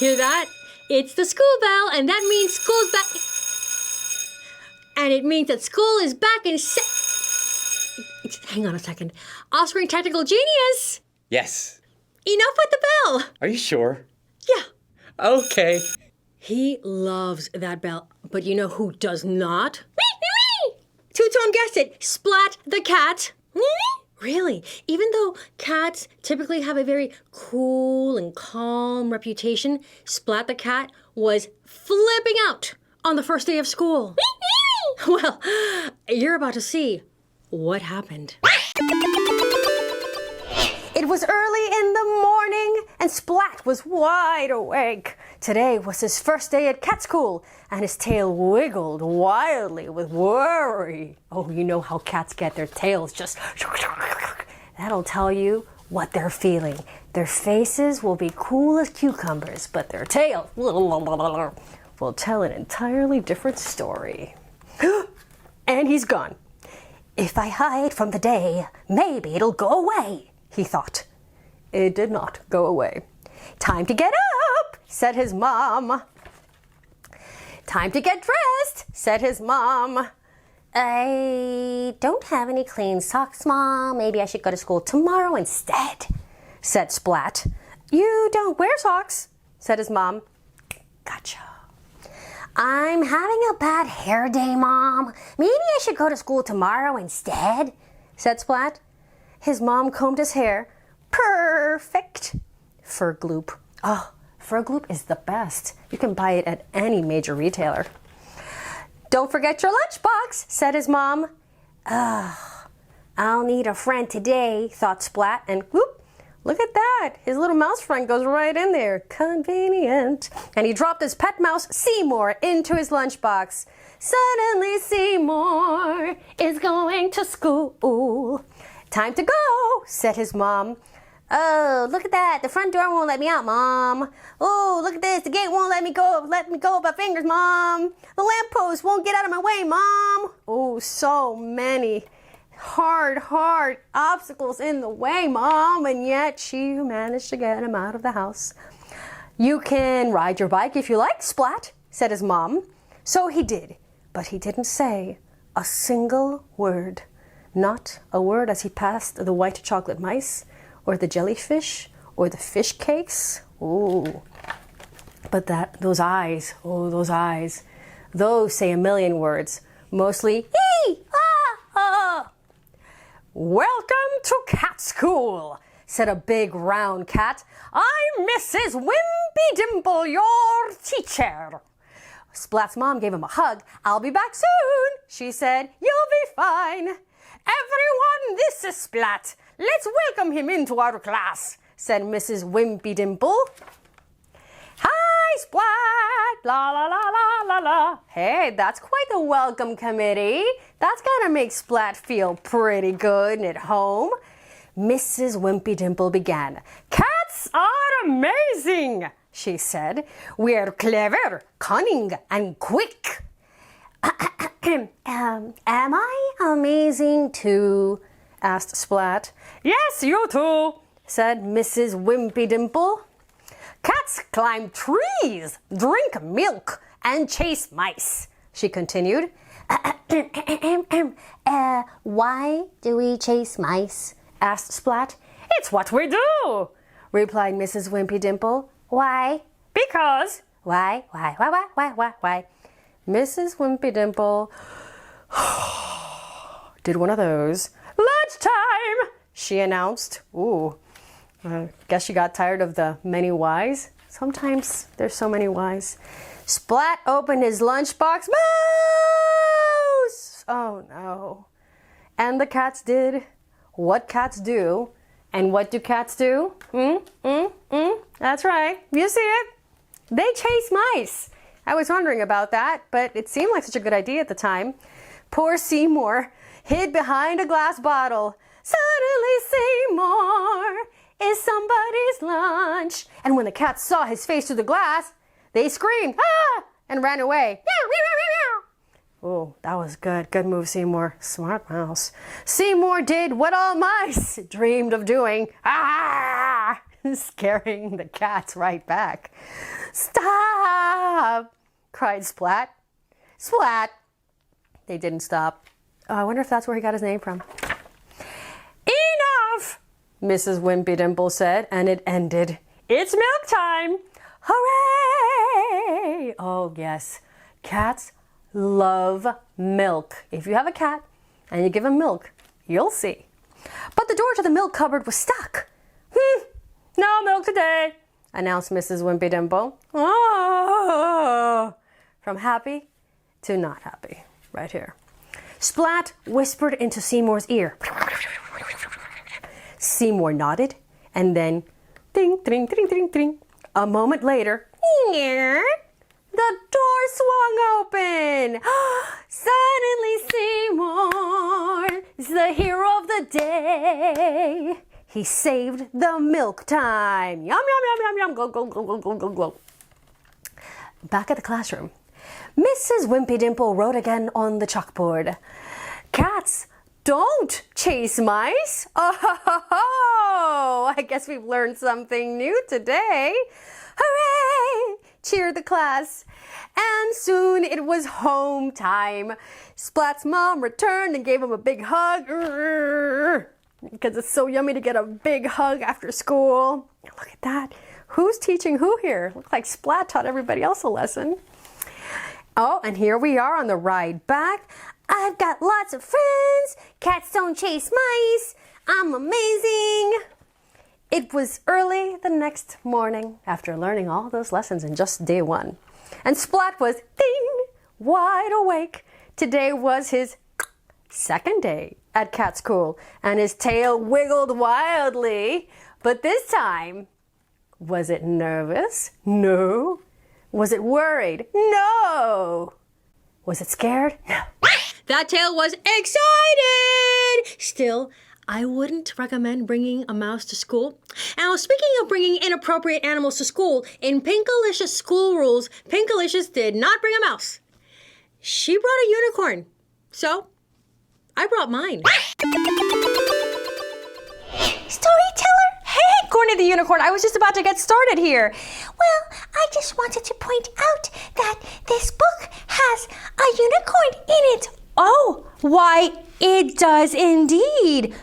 Hear that? It's the school bell, and that means school's back. And it means that school is back in Hang on a second. Off-screen technical genius! Yes. Enough with the bell! Are you sure? Yeah. Okay. He loves that bell, but you know who does not? Two-Tone guessed it. Splat the Cat. Really? Even though cats typically have a very cool and calm reputation, Splat the Cat was flipping out on the first day of school. Well, you're about to see what happened. It was early in the morning, and Splat was wide awake. Today was his first day at cat school, and his tail wiggled wildly with worry. Oh, you know how cats get their tails just... That'll tell you what they're feeling. Their faces will be cool as cucumbers, but their tails will tell an entirely different story. And he's gone. If I hide from the day, maybe it'll go away, he thought. It did not go away. Time to get up, said his mom. Time to get dressed, said his mom. I don't have any clean socks, Mom. Maybe I should go to school tomorrow instead, said Splat. You don't wear socks, said his mom. Gotcha. I'm having a bad hair day, Mom. Maybe I should go to school tomorrow instead, said Splat. His mom combed his hair. Perfect. Fur Gloop. Oh, Fur Gloop is the best. You can buy it at any major retailer. Don't forget your lunchbox, said his mom. I'll need a friend today, thought Splat, and whoop, look at that. His little mouse friend goes right in there. Convenient. And he dropped his pet mouse, Seymour, into his lunchbox. Suddenly Seymour is going to school. Time to go, said his mom. Oh, look at that. The front door won't let me out, Mom. Oh, look at this. The gate won't let me go with my fingers, Mom. The lamppost won't get out of my way, Mom. Oh, so many hard obstacles in the way, Mom. And yet she managed to get him out of the house. You can ride your bike if you like, Splat, said his mom. So he did, but he didn't say a single word. Not a word as he passed the white chocolate mice, or the jellyfish, or the fish cakes. Ooh. But those eyes, those say a million words. Mostly, ee, ah, ah. Welcome to cat school, said a big round cat. I'm Mrs. Wimpy Dimple, your teacher. Splat's mom gave him a hug. I'll be back soon, she said. You'll be fine. Everyone, this is Splat. Let's welcome him into our class, said Mrs. Wimpy Dimple. Hi, Splat! La la la la la la. Hey, that's quite the welcome committee. That's gotta make Splat feel pretty good and at home. Mrs. Wimpy Dimple began. Cats are amazing, she said. We're clever, cunning, and quick. Am I amazing too? Asked Splat. Yes, you too, said Mrs. Wimpy Dimple. Cats climb trees, drink milk, and chase mice, she continued. Why do we chase mice? Asked Splat. It's what we do, replied Mrs. Wimpy Dimple. Why? Because. Why? Mrs. Wimpy Dimple did one of those. Lunchtime, she announced. Ooh, guess she got tired of the many whys. Sometimes there's so many whys. Splat opened his lunchbox. Mouse! Oh no. And the cats did what cats do. And what do cats do? That's right. You see it. They chase mice. I was wondering about that, but it seemed like such a good idea at the time. Poor Seymour hid behind a glass bottle. Suddenly Seymour is somebody's lunch. And when the cats saw his face through the glass, they screamed, ah, and ran away. Oh, that was good. Good move, Seymour. Smart mouse. Seymour did what all mice dreamed of doing. Ah! scaring the cats right back. "Stop!" cried Splat. "Splat!" They didn't stop. Oh, I wonder if that's where he got his name from. "Enough!" Mrs. Wimpy Dimple said, and it ended. "It's milk time! Hooray!" Oh, yes. Cats love milk. If you have a cat and you give him milk, you'll see. But the door to the milk cupboard was stuck. "No milk today," announced Mrs. Wimpy Dimple. Oh, from happy to not happy, right here. Splat whispered into Seymour's ear. Seymour nodded, and then ding, ding, ding, ding, ding. A moment later, the door swung open. Suddenly Seymour is the hero of the day. He saved the milk time. Yum, yum, yum, yum, yum. Go, go, go, go, go, go, go. Back at the classroom, Mrs. Wimpy Dimple wrote again on the chalkboard. "Cats don't chase mice." Oh, I guess we've learned something new today. Hooray! Cheered the class. And soon it was home time. Splat's mom returned and gave him a big hug. Because it's so yummy to get a big hug after school. Look at that. Who's teaching who here? Looks like Splat taught everybody else a lesson. Oh, and here we are on the ride back. "I've got lots of friends. Cats don't chase mice. I'm amazing." It was early the next morning after learning all those lessons in just day one. And Splat was, ding, wide awake. Today was his second day at cat school, and his tail wiggled wildly. But this time, was it nervous? No. Was it worried? No. Was it scared? No. That tail was excited! Still, I wouldn't recommend bringing a mouse to school. Now, speaking of bringing inappropriate animals to school, in PInkalicious school rules, PInkalicious did not bring a mouse. She brought a unicorn. So, I brought mine. Storyteller? Hey, Corny the Unicorn, I was just about to get started here. Well, I just wanted to point out that this book has a unicorn in it. Oh, why, it does indeed.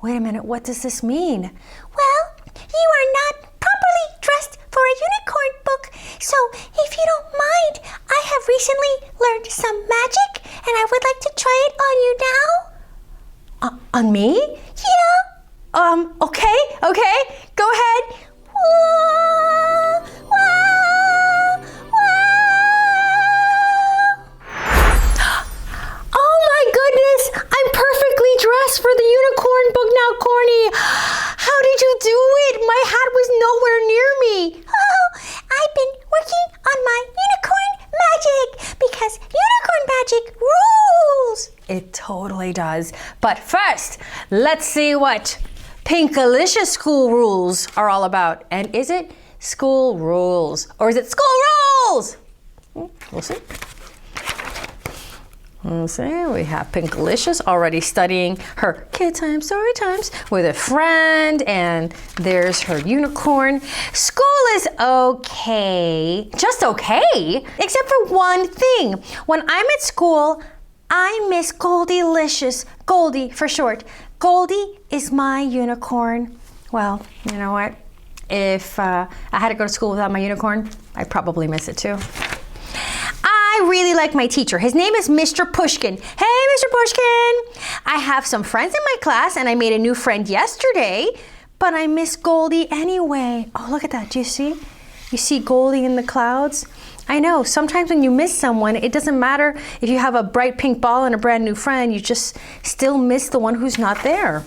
Wait a minute, what does this mean? Well, you are not properly dressed for a unicorn book, so if you don't mind, I have recently learned some magic, and I would like to try it on you now. On me? Yeah. Okay, go ahead. Whoa, whoa, whoa. Oh my goodness, I'm perfectly dressed for the unicorn book now, Corny. How did you do it? My hat was nowhere near me. Oh, I've been working on my unicorn magic because unicorn magic rules. It totally does. But first, let's see what PInkalicious school rules are all about. And is it school rules or is it school rules? We'll see. We'll see. We have PInkalicious already studying her KidTime StoryTimes with a friend, and there's her unicorn. School is okay, just okay, except for one thing. When I'm at school, I miss Goldilicious, Goldie for short. Goldie is my unicorn. Well, you know what? If I had to go to school without my unicorn, I'd probably miss it too. I really like my teacher. His name is Mr. Pushkin. Hey, Mr. Pushkin! I have some friends in my class, and I made a new friend yesterday, but I miss Goldie anyway. Oh, look at that. Do you see? You see Goldie in the clouds? I know, sometimes when you miss someone, it doesn't matter if you have a bright pink ball and a brand new friend, you just still miss the one who's not there.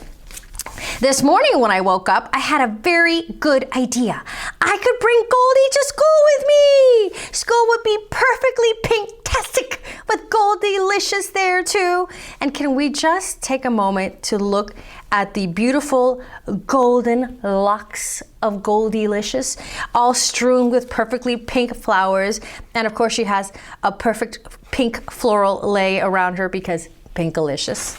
This morning when I woke up, I had a very good idea. I could bring Goldie to school with me. School would be perfectly pink-tastic with Goldilicious there too. And can we just take a moment to look at the beautiful golden locks of Goldilicious, all strewn with perfectly pink flowers. And of course she has a perfect pink floral lei around her because PInkalicious.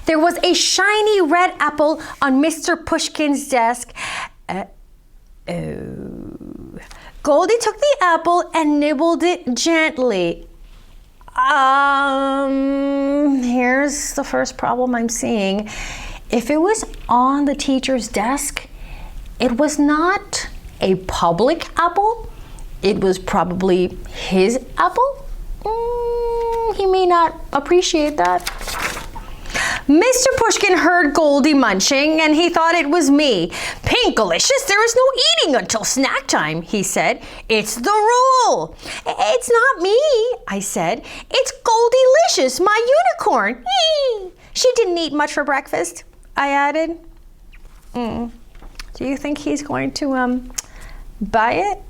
There was a shiny red apple on Mr. Pushkin's desk. Oh. Goldie took the apple and nibbled it gently. Here's the first problem I'm seeing. If it was on the teacher's desk, it was not a public apple. It was probably his apple. He may not appreciate that. Mr. Pushkin heard Goldie munching and he thought it was me. "Pinkalicious, there is no eating until snack time," he said. "It's the rule." "It's not me," I said. "It's Goldilicious, my unicorn." "She didn't eat much for breakfast," I added. Do you think he's going to buy it?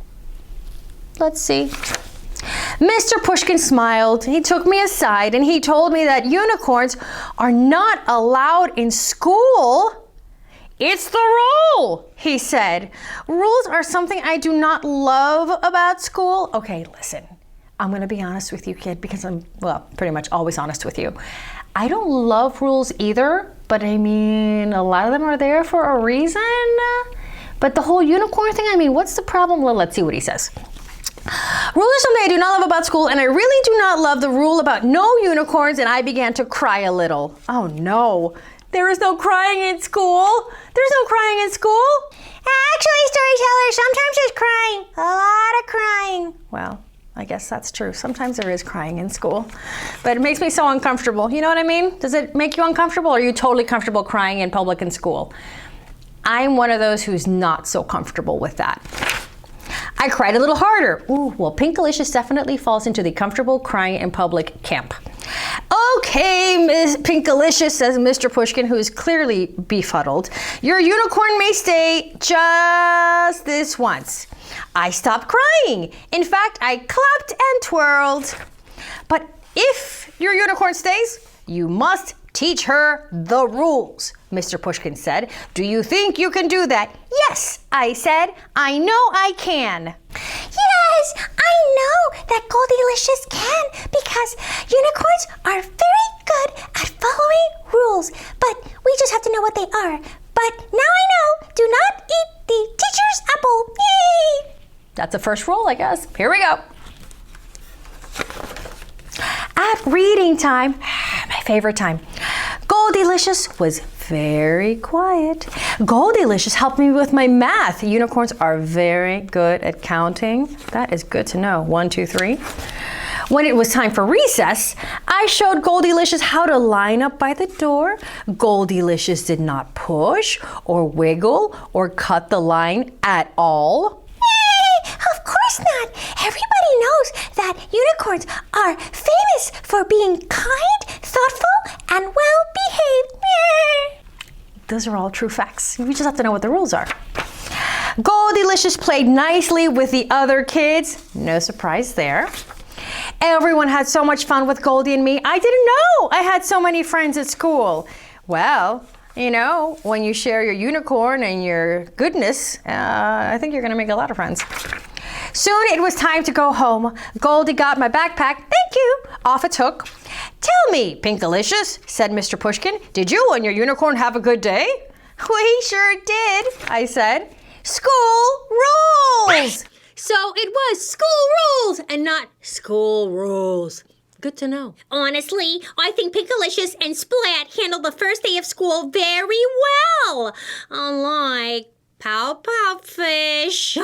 Let's see. Mr. Pushkin smiled. He took me aside and he told me that unicorns are not allowed in school. "It's the rule," he said. "Rules are something I do not love about school." Okay, listen. I'm going to be honest with you, kid, because I'm, well, pretty much always honest with you. I don't love rules either, but I mean, a lot of them are there for a reason. But the whole unicorn thing, I mean, what's the problem? Well, let's see what he says. "Rules are something I do not love about school, and I really do not love the rule about no unicorns," and I began to cry a little. Oh no, there is no crying in school. There's no crying in school. Actually, Storyteller, sometimes there's crying. A lot of crying. Well, I guess that's true. Sometimes there is crying in school, but it makes me so uncomfortable. You know what I mean? Does it make you uncomfortable, or are you totally comfortable crying in public in school? I'm one of those who's not so comfortable with that. I cried a little harder. Ooh, well, Pinkalicious definitely falls into the comfortable crying in public camp. "Okay, Miss Pinkalicious," says Mr. Pushkin, who is clearly befuddled. "Your unicorn may stay just this once." I stopped crying. In fact, I clapped and twirled. "But if your unicorn stays, you must teach her the rules," Mr. Pushkin said. "Do you think you can do that?" "Yes," I said. "I know I can." Yes, I know that Goldilicious can, because unicorns are very good at following rules, but we just have to know what they are. But now I know, do not eat the teacher's apple. Yay! That's the first rule, I guess. Here we go. At reading time, my favorite time, Goldilicious was very quiet. Goldilicious helped me with my math. Unicorns are very good at counting. That is good to know. 1, 2, 3. When it was time for recess, I showed Goldilicious how to line up by the door. Goldilicious did not push or wiggle or cut the line at all. Of course not. Everybody knows that unicorns are famous for being kind, thoughtful, and well-behaved. Those are all true facts. We just have to know what the rules are. Goldilicious played nicely with the other kids. No surprise there. Everyone had so much fun with Goldie and me. I didn't know I had so many friends at school. Well, you know, when you share your unicorn and your goodness, I think you're going to make a lot of friends. Soon it was time to go home. Goldie got my backpack. Thank you. Off it took. "Tell me, Pinkalicious," said Mr. Pushkin, "did you and your unicorn have a good day?" "We sure did," I said. "School rules!" So it was school rules and not school rules. Good to know. Honestly, I think Pinkalicious and Splat handled the first day of school very well. Unlike Pout Fish.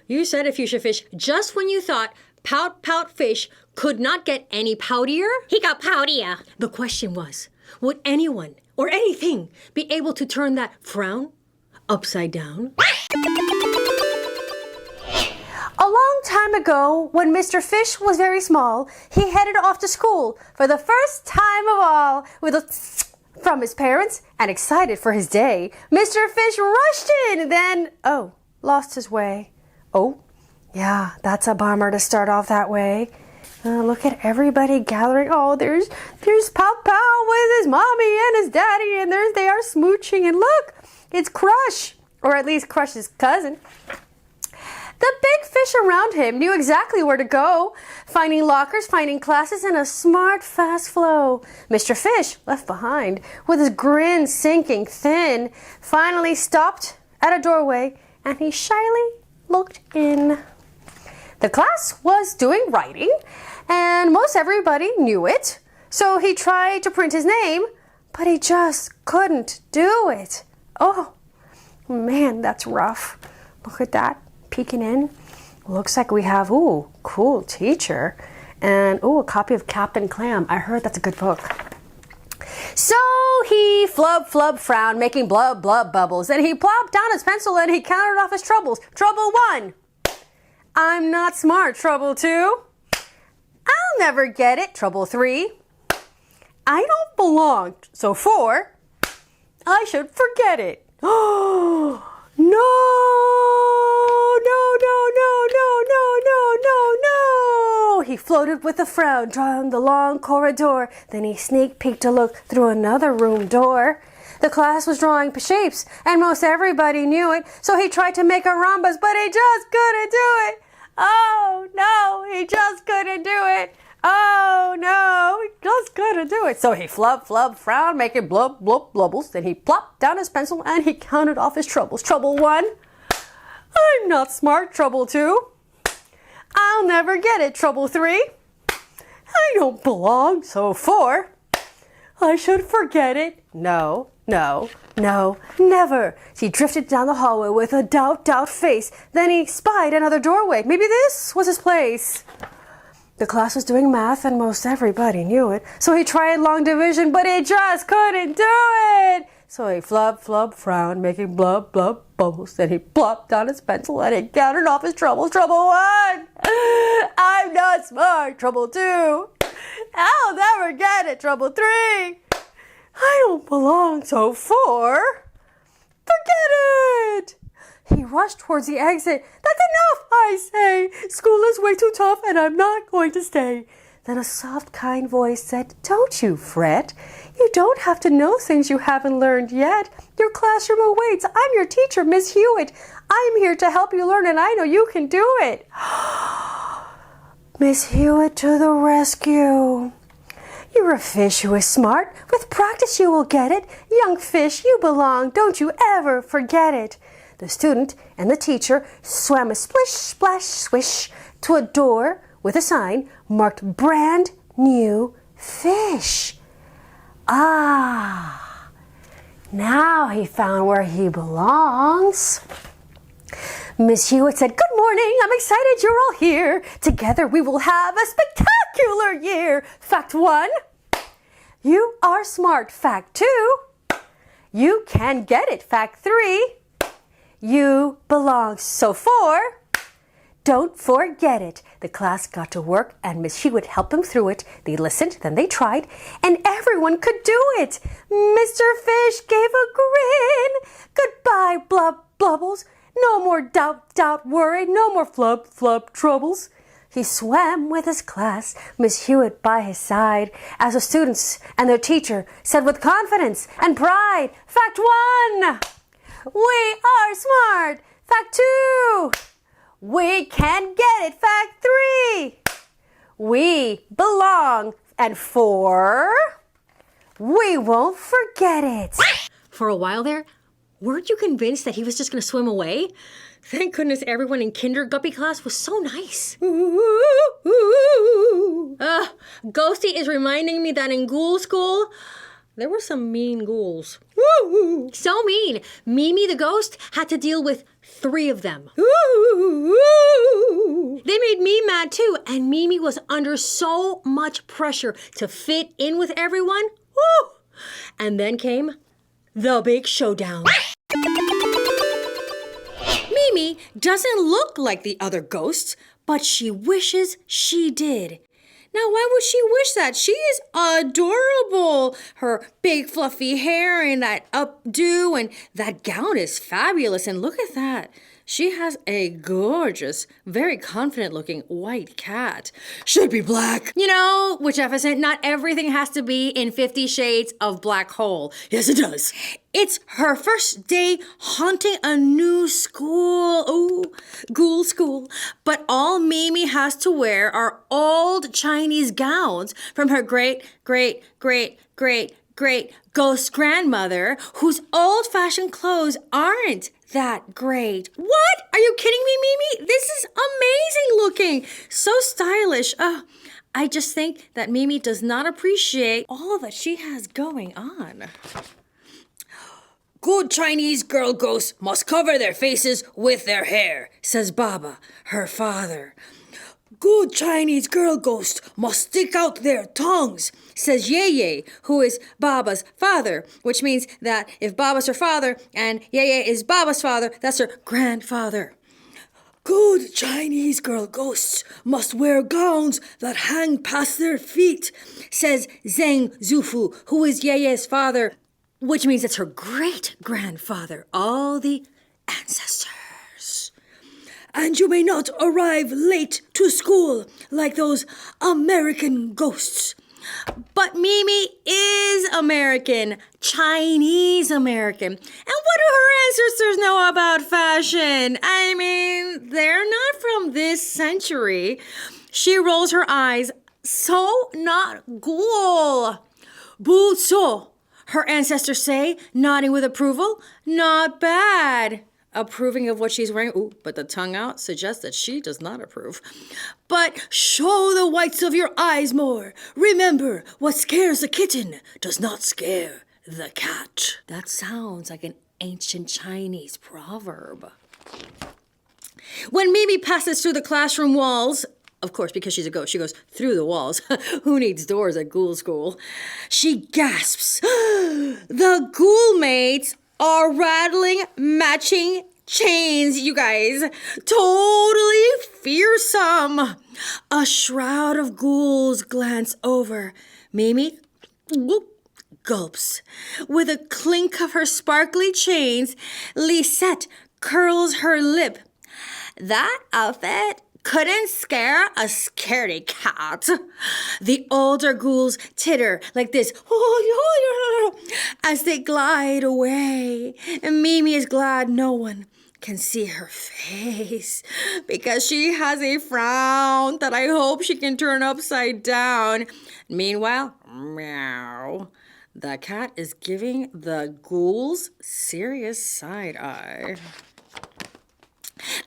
You said a fuchsia fish just when you thought Pout Fish could not get any poutier. He got poutier. The question was, would anyone or anything be able to turn that frown upside down? A long time ago, when Mr. Fish was very small, he headed off to school for the first time of all with a from his parents and excited for his day. Mr. Fish rushed in, then, lost his way. Oh, yeah, that's a bummer to start off that way. Look at everybody gathering. Oh, there's Pout with his mommy and his daddy, and they are smooching. And look, it's Crush, or at least Crush's cousin. The big fish around him knew exactly where to go, finding lockers, finding classes, in a smart, fast flow. Mr. Fish, left behind, with his grin sinking thin, finally stopped at a doorway and he shyly looked in. The class was doing writing, and most everybody knew it. So he tried to print his name, but he just couldn't do it. Oh, man, that's rough. Look at that, peeking in. Looks like we have, ooh, cool teacher. And, ooh, a copy of Captain Clam. I heard that's a good book. So he flub, flub, frowned, making blub, blub bubbles. And he plopped down his pencil and he counted off his troubles. Trouble 1. I'm not smart. Trouble 2. I'll never get it. Trouble 3. I don't belong. So 4. I should forget it. Oh, no, no, no, no, no, no, no, no, no. He floated with a frown down the long corridor. Then he sneak peeked to look through another room door. The class was drawing shapes, and most everybody knew it. So he tried to make a rhombus, but he just couldn't do it. Oh, no, he just couldn't do it. Oh, no, he just couldn't do it. So he flub, flub, frowned, making blub, blub, blubbles. Then he plopped down his pencil and he counted off his troubles. Trouble 1. I'm not smart. Trouble 2. I'll never get it. Trouble 3. I don't belong. So 4. I should forget it. No, no, no, never. He drifted down the hallway with a doubt face. Then he spied another doorway. Maybe this was his place. The class was doing math and most everybody knew it. So he tried long division, but he just couldn't do it. So he flub, flub, frowned, making blub, blub, bubbles. Then he plopped down his pencil and he counted off his troubles. Trouble 1. I'm not smart. Trouble 2. I'll never get it. Trouble 3. I don't belong. So 4. Forget it. He rushed towards the exit. That's enough, I say. School is way too tough and I'm not going to stay. Then a soft, kind voice said, don't you fret. You don't have to know things you haven't learned yet. Your classroom awaits. I'm your teacher, Miss Hewitt. I'm here to help you learn and I know you can do it. Miss Hewitt to the rescue. You're a fish who is smart. With practice you will get it. Young fish, you belong. Don't you ever forget it. The student and the teacher swam a splish, splash, swish to a door with a sign marked brand new fish. Ah, now he found where he belongs. Miss Hewitt said, good morning, I'm excited you're all here. Together we will have a spectacular year. Fact 1, you are smart. Fact 2, you can get it. Fact 3, you belong. So 4, don't forget it. The class got to work and Miss Hewitt helped them through it. They listened, then they tried, and everyone could do it. Mr. Fish gave a grin. Goodbye, blub, blubbles. No more doubt, worry. No more flub, flub, troubles. He swam with his class, Miss Hewitt by his side, as the students and their teacher said with confidence and pride, Fact 1, we are smart. Fact 2, we can get it. Fact 3, we belong. And 4, we won't forget it. For a while there, weren't you convinced that he was just going to swim away? Thank goodness everyone in kinder guppy class was so nice. Ghosty is reminding me that in ghoul school, there were some mean ghouls. So mean. Mimi the ghost had to deal with 3 of them. They made me mad too, and Mimi was under so much pressure to fit in with everyone. And then came the big showdown. Mimi doesn't look like the other ghosts, but she wishes she did. Now, why would she wish that? She is adorable. Her big fluffy hair and that updo and that gown is fabulous. And look at that. She has a gorgeous, very confident-looking white cat. Should be black. You know, Witch Jefferson, not everything has to be in 50 Shades of Black Hole. Yes, it does. It's her first day haunting a new school. Oh, ghoul school. But all Mimi has to wear are old Chinese gowns from her great great ghost grandmother whose old-fashioned clothes aren't that great. What? Are you kidding me, Mimi? This is amazing looking. So stylish. I just think that Mimi does not appreciate all that she has going on. Good Chinese girl ghosts must cover their faces with their hair, says Baba, her father. Good Chinese girl ghosts must stick out their tongues, says Yeye, who is Baba's father, which means that if Baba's her father and Yeye is Baba's father, that's her grandfather. Good Chinese girl ghosts must wear gowns that hang past their feet, says Zheng Zufu, who is Yeye's father, which means it's her great-grandfather, all the ancestors. And you may not arrive late to school like those American ghosts. But Mimi is American, Chinese American. And what do her ancestors know about fashion? I mean, they're not from this century. She rolls her eyes. So not ghoul. Butso, her ancestors say, nodding with approval. Not bad. Approving of what she's wearing. Ooh, but the tongue out suggests that she does not approve. But show the whites of your eyes more. Remember, what scares a kitten does not scare the cat. That sounds like an ancient Chinese proverb. When Mimi passes through the classroom walls, of course, because she's a ghost, she goes through the walls. Who needs doors at ghoul school? She gasps. The ghoul mates are rattling matching chains, you guys. Totally fearsome. A shroud of ghouls glance over. Mimi gulps. With a clink of her sparkly chains, Lisette curls her lip. That outfit couldn't scare a scaredy cat. The older ghouls titter like this as they glide away. And Mimi is glad no one can see her face because she has a frown that I hope she can turn upside down. Meanwhile, meow. The cat is giving the ghouls serious side eye.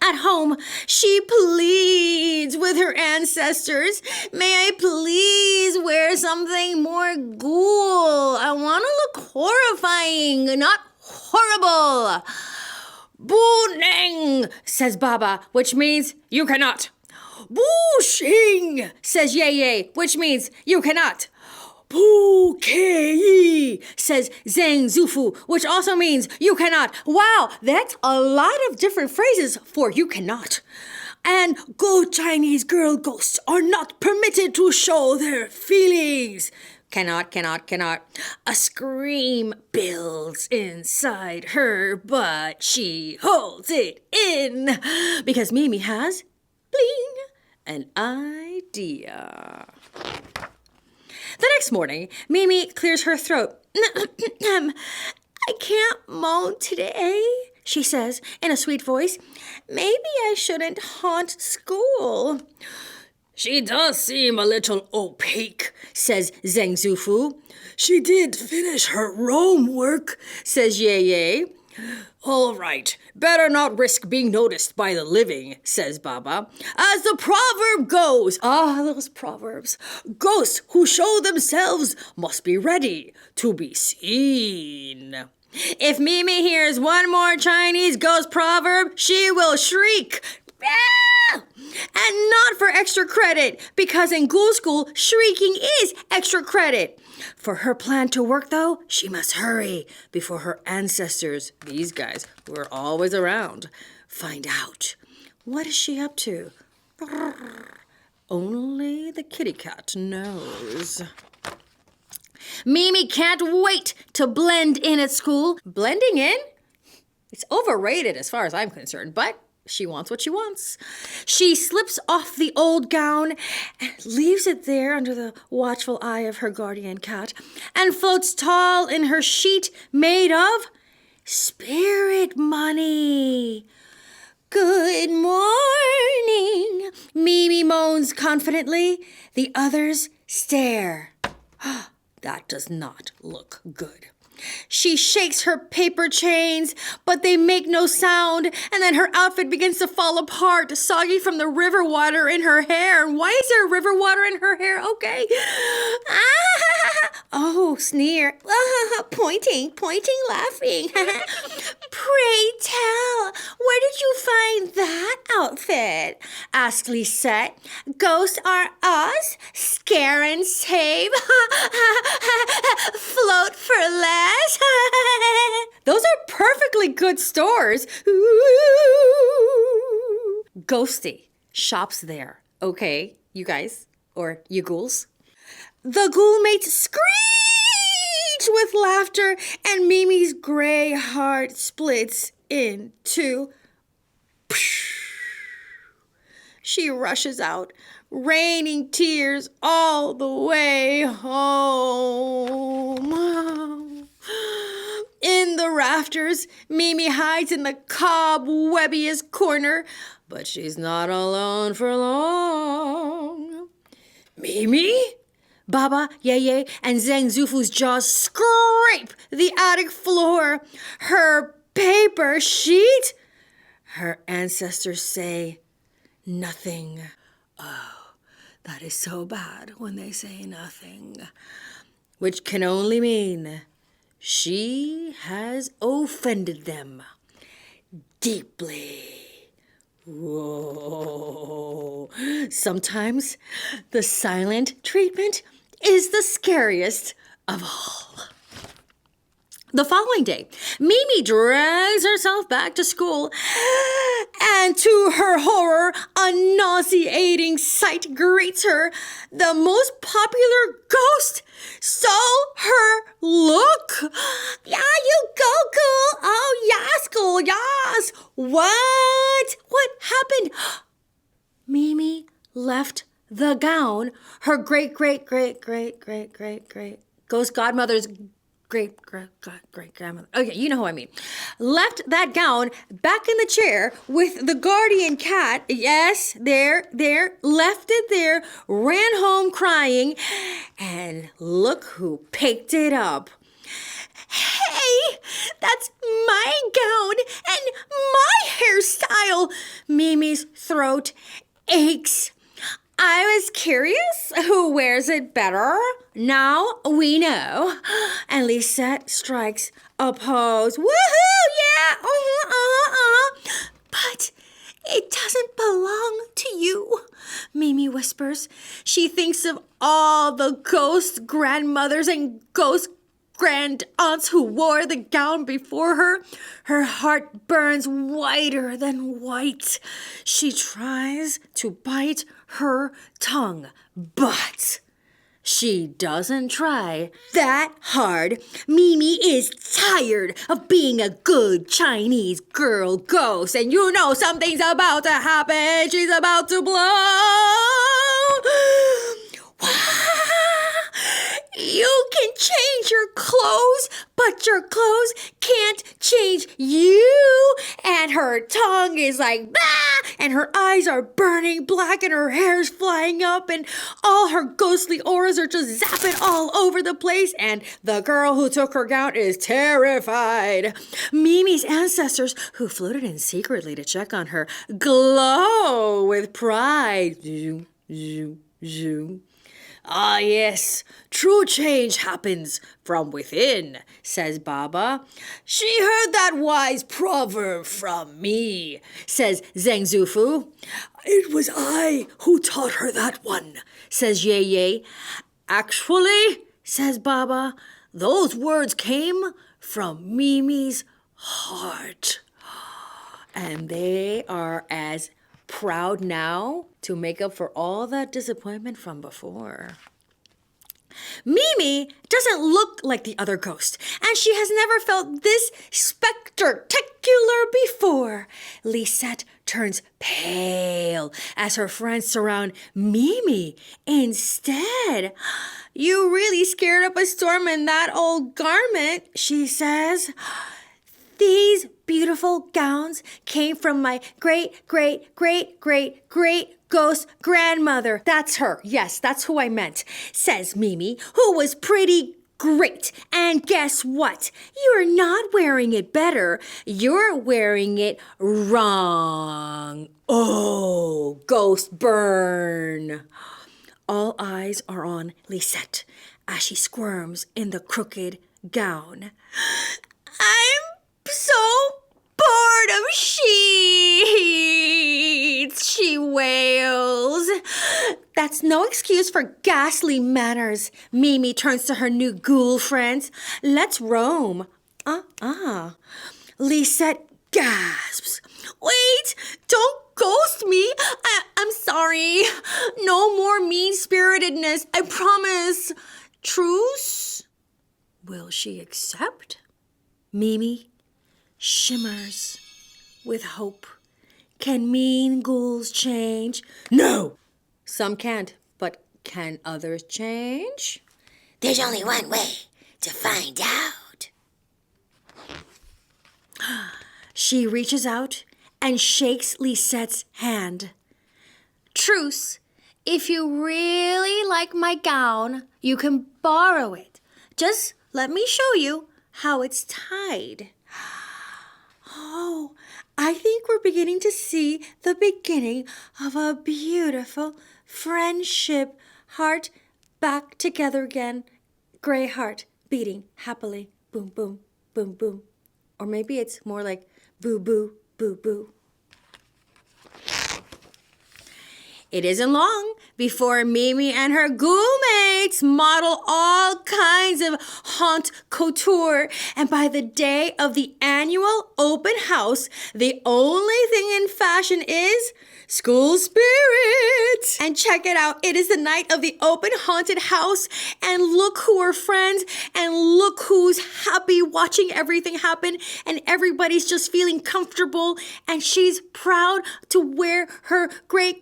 At home, she pleads with her ancestors. May I please wear something more ghoul? I want to look horrifying, not horrible. Boo-ning, says Baba, which means you cannot. Boo-shing, says Yeye, which means you cannot. Poo-kei, says Zhang Zufu, which also means you cannot. Wow, that's a lot of different phrases for you cannot. And good Chinese girl ghosts are not permitted to show their feelings. Cannot. A scream builds inside her, but she holds it in because Mimi has, bling, an idea. The next morning, Mimi clears her throat. I can't moan today, she says in a sweet voice. Maybe I shouldn't haunt school. She does seem a little opaque, says Zheng Zufu. She did finish her Rome work, says Yeye. All right, better not risk being noticed by the living, says Baba. As the proverb goes, those proverbs, ghosts who show themselves must be ready to be seen. If Mimi hears one more Chinese ghost proverb, she will shriek. Ah! And not for extra credit, because in ghoul school, shrieking is extra credit. For her plan to work, though, she must hurry before her ancestors, these guys who are always around, find out. What is she up to? Only the kitty cat knows. Mimi can't wait to blend in at school. Blending in? It's overrated as far as I'm concerned, but she wants what she wants. She slips off the old gown and leaves it there under the watchful eye of her guardian cat and floats tall in her sheet made of spirit money. Good morning, Mimi moans confidently. The others stare. That does not look good. She shakes her paper chains, but they make no sound, and then her outfit begins to fall apart, soggy from the river water in her hair. Why is there river water in her hair? Okay. Oh, sneer. Pointing, laughing. Pray tell, where did you find that outfit? Asked Lisette. Ghosts are us? Scare and save? Float for less? Those are perfectly good stores. Ooh. Ghosty shops there. Okay, you guys, or you ghouls. The ghoul mates screech with laughter, and Mimi's gray heart splits in two. She rushes out, raining tears all the way home. In the rafters, Mimi hides in the cobwebbiest corner, but she's not alone for long. Mimi? Baba, Yeye, and Zhang Zufu's jaws scrape the attic floor. Her paper sheet? Her ancestors say nothing. Oh, that is so bad when they say nothing. Which can only mean she has offended them deeply. Whoa. Sometimes the silent treatment is the scariest of all. The following day, Mimi drags herself back to school, and to her horror, a nauseating sight greets her. The most popular ghost stole her look. Yeah, you go, ghoul. Oh, yes, ghoul, yes. What? What happened? Mimi left the gown her great ghost godmother's great grandmother. Okay, you know who I mean. Left that gown back in the chair with the guardian cat. Yes, there. Left it there. Ran home crying. And look who picked it up. Hey, that's my gown and my hairstyle. Mimi's throat aches. I was curious who wears it better. Now we know. And Lisette strikes a pose. Woohoo! Yeah! But it doesn't belong to you, Mimi whispers. She thinks of all the ghost grandmothers and ghost grand aunts who wore the gown before her. Her heart burns whiter than white. She tries to bite her tongue, but she doesn't try that hard. Mimi is tired of being a good Chinese girl ghost, and you know something's about to happen. She's about to blow. You can change your clothes, but your clothes can't change you. And her tongue is like, bah! And her eyes are burning black, and her hair's flying up, and all her ghostly auras are just zapping all over the place. And the girl who took her gown is terrified. Mimi's ancestors, who floated in secretly to check on her, glow with pride. Zoom, zoom, zoom. Ah, yes, true change happens from within, says Baba. She heard that wise proverb from me, says Zhang Zufu. It was I who taught her that one, says Yeye. Actually, says Baba, those words came from Mimi's heart. And they are as proud now to make up for all that disappointment from before. Mimi doesn't look like the other ghost, and she has never felt this spectacular before. Lisette turns pale as her friends surround Mimi instead. You really scared up a storm in that old garment, she says. These beautiful gowns came from my great ghost grandmother. That's her. Yes, that's who I meant, says Mimi, who was pretty Great. And guess what? You're not wearing it better. You're wearing it wrong. Oh, ghost burn. All eyes are on Lisette as she squirms in the crooked gown. I'm so bored of sheets, she wails. That's no excuse for ghastly manners. Mimi turns to her new ghoul friends. Let's roam. Lisette gasps. Wait, don't ghost me. I'm sorry. No more mean-spiritedness, I promise. Truce? Will she accept? Mimi shimmers with hope. Can mean ghouls change? No! Some can't, but can others change? There's only one way to find out. She reaches out and shakes Lisette's hand. Truce. If you really like my gown, you can borrow it. Just let me show you how it's tied. Oh, I think we're beginning to see the beginning of a beautiful friendship. Heart back together again. Gray heart beating happily. Boom, boom, boom, boom. Or maybe it's more like boo, boo, boo, boo. It isn't long before Mimi and her ghoul mates model all kinds of haute couture. And by the day of the annual open house, the only thing in fashion is school spirit. And check it out. It is the night of the open haunted house. And look who are friends. And look who's happy watching everything happen. And everybody's just feeling comfortable. And she's proud to wear her great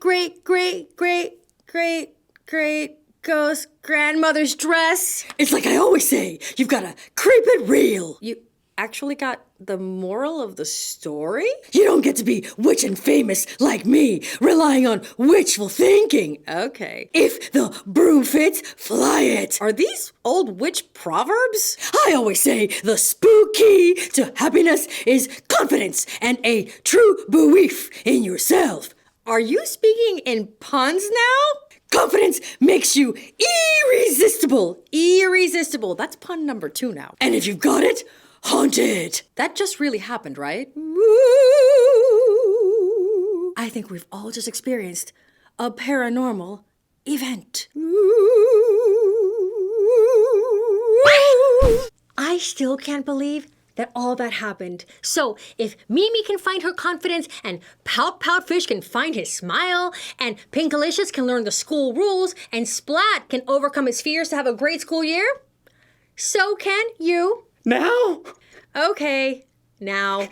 ghost grandmother's dress. It's like I always say, you've got to creep it real. You actually got the moral of the story? You don't get to be witch and famous like me, relying on witchful thinking. Okay. If the broom fits, fly it. Are these old witch proverbs? I always say the spooky to happiness is confidence and a true belief in yourself. Are you speaking in puns now? Confidence makes you irresistible. Irresistible. That's pun number 2 now. And if you've got it, haunt it. That just really happened, right? I think we've all just experienced a paranormal event. I still can't believe that all that happened. So if Mimi can find her confidence, and Pout Fish can find his smile, and PInkalicious can learn the school rules, and Splat can overcome his fears to have a great school year, so can you. Now? Okay, now.